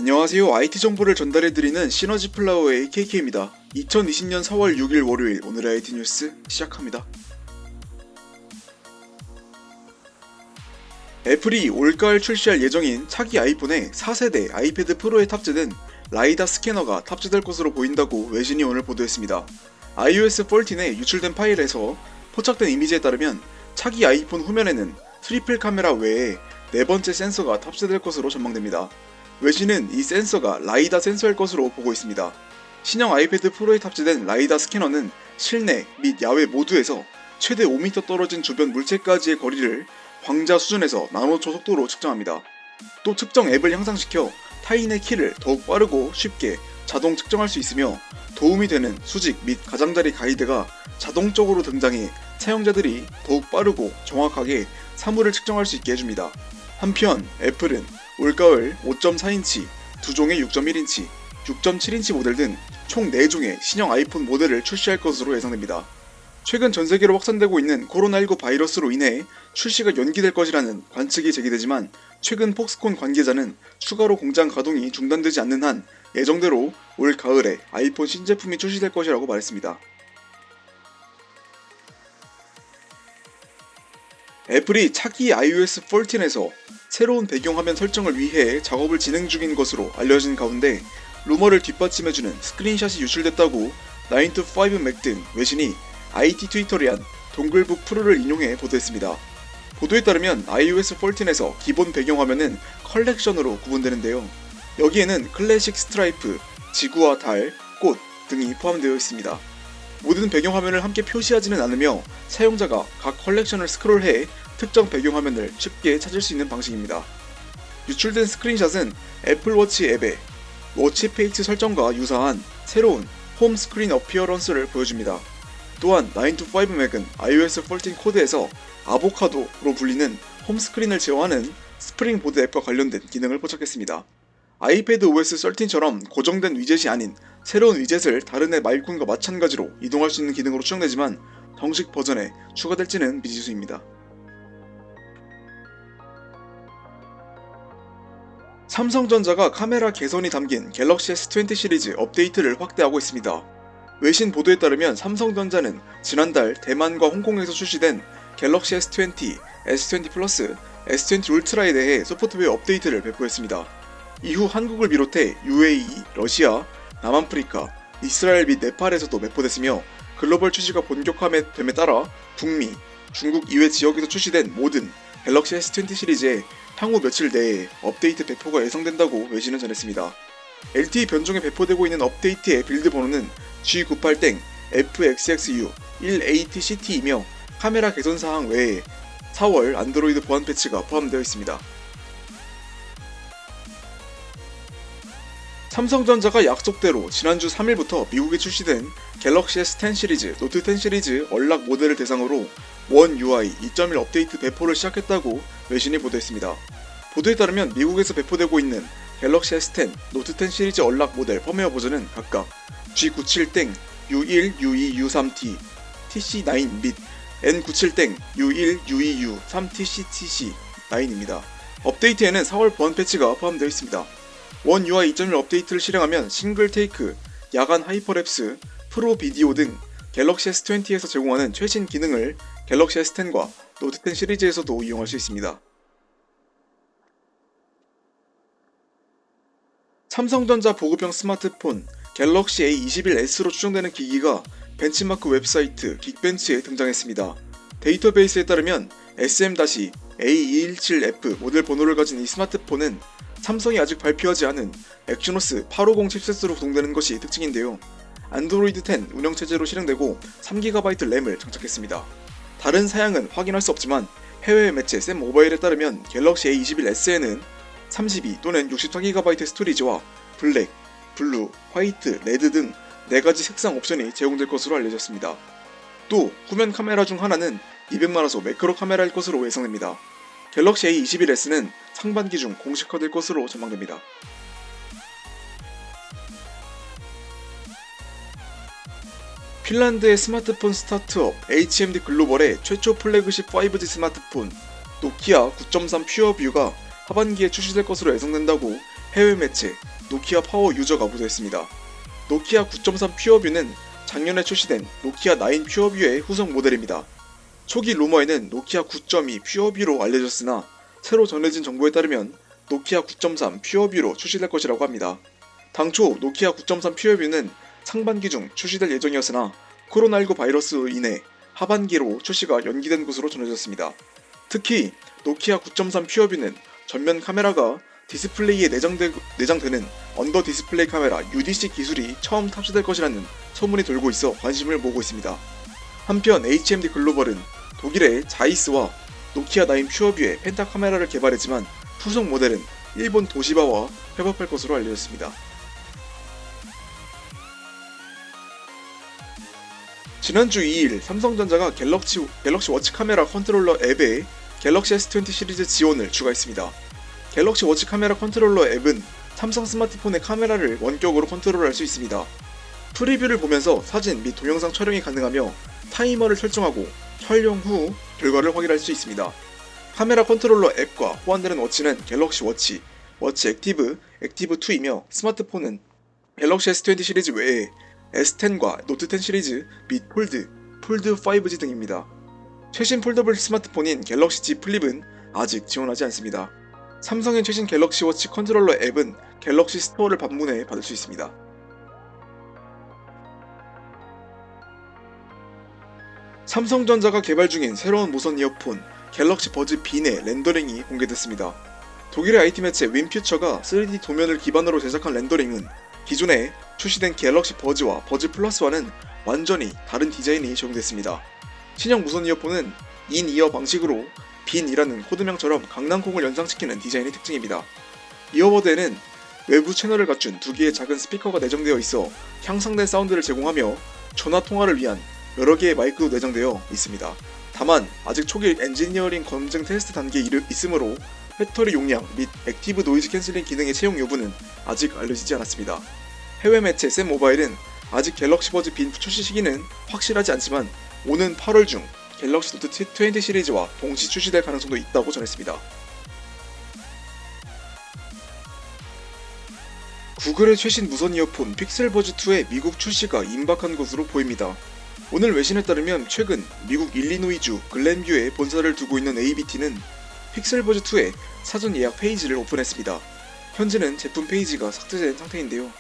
안녕하세요. IT 정보를 전달해드리는 시너지 플라워의 KK입니다. 2020년 4월 6일 월요일 오늘의 IT 뉴스 시작합니다. 애플이 올가을 출시할 예정인 차기 아이폰에 4세대 아이패드 프로에 탑재된 라이다 스캐너가 탑재될 것으로 보인다고 외신이 오늘 보도했습니다. iOS 14에 유출된 파일에서 포착된 이미지에 따르면 차기 아이폰 후면에는 트리플 카메라 외에 네 번째 센서가 탑재될 것으로 전망됩니다. 외신은 이 센서가 라이다 센서일 것으로 보고 있습니다. 신형 아이패드 프로에 탑재된 라이다 스캐너는 실내 및 야외 모두에서 최대 5m 떨어진 주변 물체까지의 거리를 광자 수준에서 나노초 속도로 측정합니다. 또 측정 앱을 향상시켜 타인의 키를 더욱 빠르고 쉽게 자동 측정할 수 있으며 도움이 되는 수직 및 가장자리 가이드가 자동적으로 등장해 사용자들이 더욱 빠르고 정확하게 사물을 측정할 수 있게 해줍니다. 한편 애플은 올가을 5.4인치, 2종의 6.1인치, 6.7인치 모델 등 총 4종의 신형 아이폰 모델을 출시할 것으로 예상됩니다. 최근 전세계로 확산되고 있는 코로나19 바이러스로 인해 출시가 연기될 것이라는 관측이 제기되지만 최근 폭스콘 관계자는 추가로 공장 가동이 중단되지 않는 한 예정대로 올 가을에 아이폰 신제품이 출시될 것이라고 말했습니다. 애플이 차기 iOS 14에서 새로운 배경화면 설정을 위해 작업을 진행 중인 것으로 알려진 가운데 루머를 뒷받침해주는 스크린샷이 유출됐다고 9to5Mac 등 외신이 IT 트위터리안 동글북 프로를 인용해 보도했습니다. 보도에 따르면 iOS 14에서 기본 배경화면은 컬렉션으로 구분되는데요. 여기에는 클래식 스트라이프, 지구와 달, 꽃 등이 포함되어 있습니다. 모든 배경화면을 함께 표시하지는 않으며 사용자가 각 컬렉션을 스크롤해 특정 배경화면을 쉽게 찾을 수 있는 방식입니다. 유출된 스크린샷은 애플워치 앱의 워치페이스 설정과 유사한 새로운 홈 스크린 어피어런스를 보여줍니다. 또한 9to5Mac은 iOS 14 코드에서 아보카도로 불리는 홈스크린을 제어하는 스프링보드 앱과 관련된 기능을 포착했습니다. 아이패드 OS 13처럼 고정된 위젯이 아닌 새로운 위젯을 다른 앱 아이콘과 마찬가지로 이동할 수 있는 기능으로 추정되지만 정식 버전에 추가될지는 미지수입니다. 삼성전자가 카메라 개선이 담긴 갤럭시 S20 시리즈 업데이트를 확대하고 있습니다. 외신 보도에 따르면 삼성전자는 지난달 대만과 홍콩에서 출시된 갤럭시 S20, S20 플러스, S20 울트라에 대해 소프트웨어 업데이트를 배포했습니다. 이후 한국을 비롯해 UAE, 러시아, 남아프리카, 이스라엘 및 네팔에서도 배포됐으며 글로벌 출시가 본격화됨에 따라 북미, 중국 이외 지역에서 출시된 모든 갤럭시 S20 시리즈에 향후 며칠 내에 업데이트 배포가 예상된다고 외신은 전했습니다. LTE 변종에 배포되고 있는 업데이트의 빌드 번호는 G98-FXXU1ATCT이며 카메라 개선 사항 외에 4월 안드로이드 보안 패치가 포함되어 있습니다. 삼성전자가 약속대로 지난주 3일부터 미국에 출시된 갤럭시 S10 시리즈, 노트 10 시리즈 언락 모델을 대상으로 원 UI 2.1 업데이트 배포를 시작했다고 외신이 보도했습니다. 보도에 따르면 미국에서 배포되고 있는 갤럭시 S10, 노트 10 시리즈 언락 모델 펌웨어 버전은 각각 G97-U1, U2, U3T, TC9 및 N97-U1, U2, U3TC, TC9입니다. 업데이트에는 4월 보안 패치가 포함되어 있습니다. 원 UI 2.1 업데이트를 실행하면 싱글 테이크, 야간 하이퍼랩스, 프로 비디오 등 갤럭시 S20에서 제공하는 최신 기능을 갤럭시 S10과 노트 10 시리즈에서도 이용할 수 있습니다. 삼성전자 보급형 스마트폰 갤럭시 A21s로 추정되는 기기가 벤치마크 웹사이트 긱벤치에 등장했습니다. 데이터베이스에 따르면 SM-A217F 모델 번호를 가진 이 스마트폰은 삼성이 아직 발표하지 않은 엑시노스 850 칩셋으로 구동되는 것이 특징인데요. 안드로이드 10 운영체제로 실행되고 3GB 램을 장착했습니다. 다른 사양은 확인할 수 없지만 해외 매체 샘모바일에 따르면 갤럭시 A21s에는 32 또는 64GB 스토리지와 블랙, 블루, 화이트, 레드 등 4가지 색상 옵션이 제공될 것으로 알려졌습니다. 또 후면 카메라 중 하나는 200만화소 매크로 카메라일 것으로 예상됩니다. 갤럭시 A21s는 상반기 중 공식화될 것으로 전망됩니다. 핀란드의 스마트폰 스타트업 HMD 글로벌의 최초 플래그십 5G 스마트폰 노키아 9.3 퓨어뷰가 하반기에 출시될 것으로 예상된다고 해외 매체 노키아 파워 유저가 묻어있습니다. 노키아 9.3 퓨어뷰는 작년에 출시된 노키아 9 퓨어뷰의 후속 모델입니다. 초기 루머에는 노키아 9.2 퓨어뷰로 알려졌으나 새로 전해진 정보에 따르면 노키아 9.3 퓨어뷰로 출시될 것이라고 합니다. 당초 노키아 9.3 퓨어뷰는 상반기 중 출시될 예정이었으나 코로나19 바이러스로 인해 하반기로 출시가 연기된 것으로 전해졌습니다. 특히 노키아 9.3 퓨어뷰는 전면 카메라가 디스플레이에 내장되는 언더 디스플레이 카메라 UDC 기술이 처음 탑재될 것이라는 소문이 돌고 있어 관심을 모으고 있습니다. 한편 HMD 글로벌은 독일의 자이스와 노키아 9 퓨어뷰의 펜타 카메라를 개발했지만 후속 모델은 일본 도시바와 협업할 것으로 알려졌습니다. 지난주 2일 삼성전자가 갤럭시 워치 카메라 컨트롤러 앱에 갤럭시 S20 시리즈 지원을 추가했습니다. 갤럭시 워치 카메라 컨트롤러 앱은 삼성 스마트폰의 카메라를 원격으로 컨트롤할 수 있습니다. 프리뷰를 보면서 사진 및 동영상 촬영이 가능하며 타이머를 설정하고 촬영 후 결과를 확인할 수 있습니다. 카메라 컨트롤러 앱과 호환되는 워치는 갤럭시 워치, 워치 액티브, 액티브2이며 스마트폰은 갤럭시 S20 시리즈 외에 S10과 노트 10 시리즈 및 폴드, 폴드 5G 등입니다. 최신 폴더블 스마트폰인 갤럭시 Z 플립은 아직 지원하지 않습니다. 삼성의 최신 갤럭시 워치 컨트롤러 앱은 갤럭시 스토어를 방문해 받을 수 있습니다. 삼성전자가 개발 중인 새로운 무선 이어폰 갤럭시 버즈 빈의 렌더링이 공개됐습니다. 독일의 IT 매체 윈퓨처가 3D 도면을 기반으로 제작한 렌더링은 기존에 출시된 갤럭시 버즈와 버즈 플러스와는 완전히 다른 디자인이 적용됐습니다. 신형 무선 이어폰은 인이어 방식으로 빈이라는 코드명처럼 강낭콩을 연상시키는 디자인이 특징입니다. 이어버드에는 외부 채널을 갖춘 두 개의 작은 스피커가 내장되어 있어 향상된 사운드를 제공하며 전화 통화를 위한 여러 개의 마이크도 내장되어 있습니다. 다만 아직 초기 엔지니어링 검증 테스트 단계에 있으므로 배터리 용량 및 액티브 노이즈 캔슬링 기능의 채용 여부는 아직 알려지지 않았습니다. 해외 매체 샘 모바일은 아직 갤럭시 버즈 빈 출시 시기는 확실하지 않지만 오는 8월 중 갤럭시 노트 20 시리즈와 동시 출시될 가능성도 있다고 전했습니다. 구글의 최신 무선 이어폰 픽셀 버즈 2의 미국 출시가 임박한 것으로 보입니다. 오늘 외신에 따르면 최근 미국 일리노이주 글렌뷰에 본사를 두고 있는 ABT는 픽셀 버즈 2의 사전 예약 페이지를 오픈했습니다. 현재는 제품 페이지가 삭제된 상태인데요.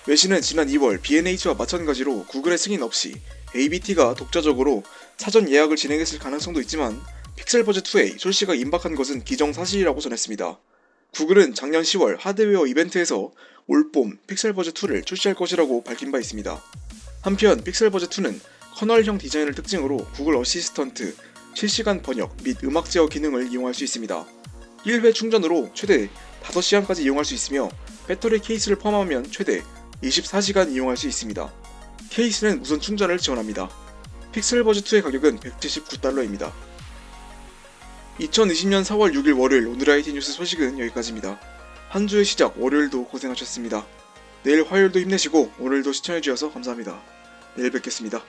외신은 지난 2월 B&H와 마찬가지로 구글의 승인 없이 ABT가 독자적으로 사전 예약을 진행했을 가능성도 있지만 픽셀 버즈 2의 출시가 임박한 것은 기정사실이라고 전했습니다. 구글은 작년 10월 하드웨어 이벤트에서 올봄 픽셀 버즈 2를 출시할 것이라고 밝힌 바 있습니다. 한편 픽셀 버즈 2는 커널형 디자인을 특징으로 구글 어시스턴트, 실시간 번역 및 음악 제어 기능을 이용할 수 있습니다. 1회 충전으로 최대 5시간까지 이용할 수 있으며 배터리 케이스를 포함하면 최대 24시간 이용할 수 있습니다. 케이스는 무선 충전을 지원합니다. 픽셀 버즈 2의 가격은 $179입니다. 2020년 4월 6일 월요일 오늘의 IT 뉴스 소식은 여기까지입니다. 한 주의 시작 월요일도 고생하셨습니다. 내일 화요일도 힘내시고 오늘도 시청해주셔서 감사합니다. 내일 뵙겠습니다.